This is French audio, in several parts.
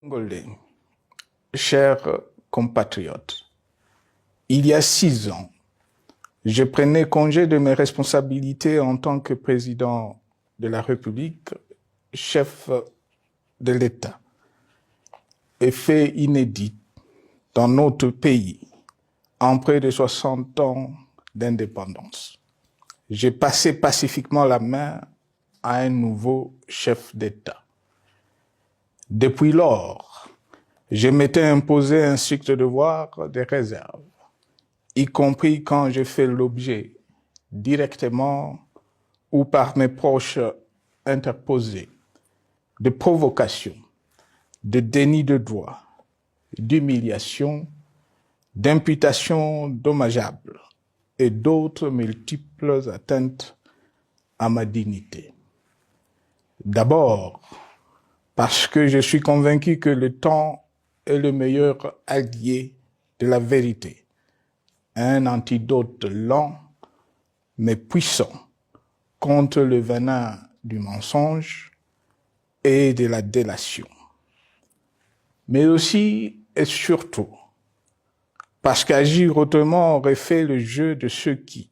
Congolais, chers compatriotes, il y a 6 ans, je prenais congé de mes responsabilités en tant que président de la République, chef de l'État. Et fait inédit dans notre pays, en près de 60 ans d'indépendance. J'ai passé pacifiquement la main à un nouveau chef d'État. Depuis lors, je m'étais imposé un strict devoir de réserve, y compris quand j'ai fait l'objet, directement ou par mes proches interposés, de provocations, de déni de droit, d'humiliation, d'imputations dommageables et d'autres multiples atteintes à ma dignité. D'abord, parce que je suis convaincu que le temps est le meilleur allié de la vérité, un antidote lent mais puissant contre le venin du mensonge et de la délation. Mais aussi et surtout parce qu'agir autrement aurait fait le jeu de ceux qui,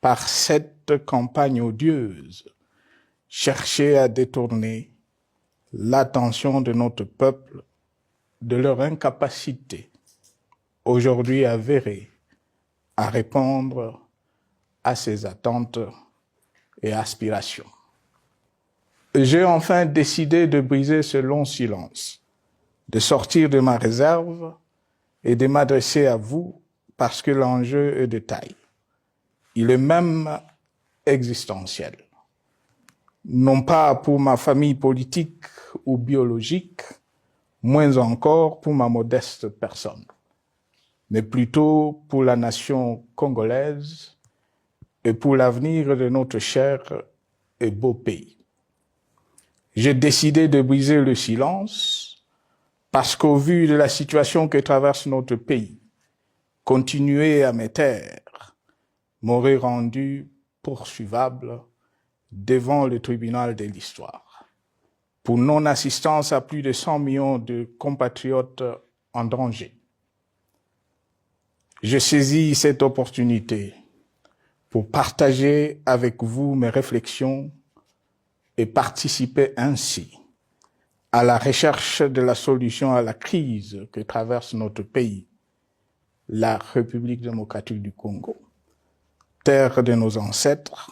par cette campagne odieuse, cherchaient à détourner l'attention de notre peuple de leur incapacité, aujourd'hui avérée, à répondre à ses attentes et aspirations. J'ai enfin décidé de briser ce long silence, de sortir de ma réserve et de m'adresser à vous parce que l'enjeu est de taille. Il est même existentiel. Non pas pour ma famille politique ou biologique, moins encore pour ma modeste personne, mais plutôt pour la nation congolaise et pour l'avenir de notre cher et beau pays. J'ai décidé de briser le silence parce qu'au vu de la situation que traverse notre pays, continuer à me taire m'aurait rendu poursuivable devant le tribunal de l'histoire pour non-assistance à plus de 100 millions de compatriotes en danger. Je saisis cette opportunité pour partager avec vous mes réflexions et participer ainsi à la recherche de la solution à la crise que traverse notre pays, la République démocratique du Congo, terre de nos ancêtres,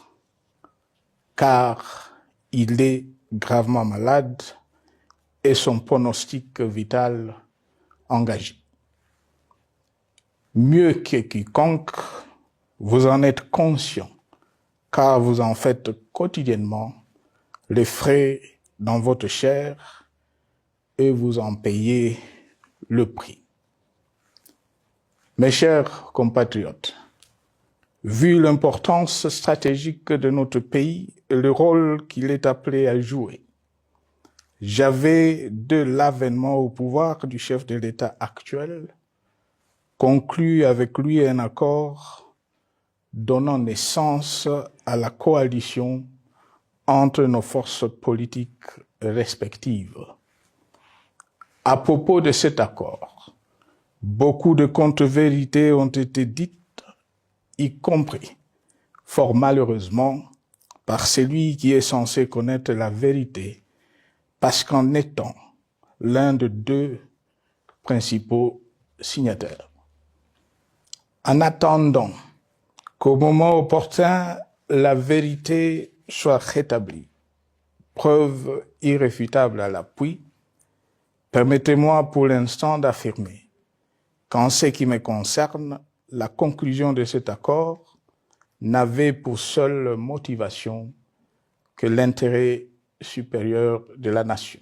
car il est gravement malade et son pronostic vital engagé. Mieux que quiconque, vous en êtes conscient, car vous en faites quotidiennement les frais dans votre chair et vous en payez le prix. Mes chers compatriotes, vu l'importance stratégique de notre pays et le rôle qu'il est appelé à jouer, j'avais, de l'avènement au pouvoir du chef de l'État actuel, conclu avec lui un accord donnant naissance à la coalition entre nos forces politiques respectives. À propos de cet accord, beaucoup de contre-vérités ont été dites, y compris, fort malheureusement, par celui qui est censé connaître la vérité, parce qu'en étant l'un de deux principaux signataires. En attendant qu'au moment opportun, la vérité soit rétablie, preuve irréfutable à l'appui, permettez-moi pour l'instant d'affirmer qu'en ce qui me concerne, la conclusion de cet accord n'avait pour seule motivation que l'intérêt supérieur de la nation.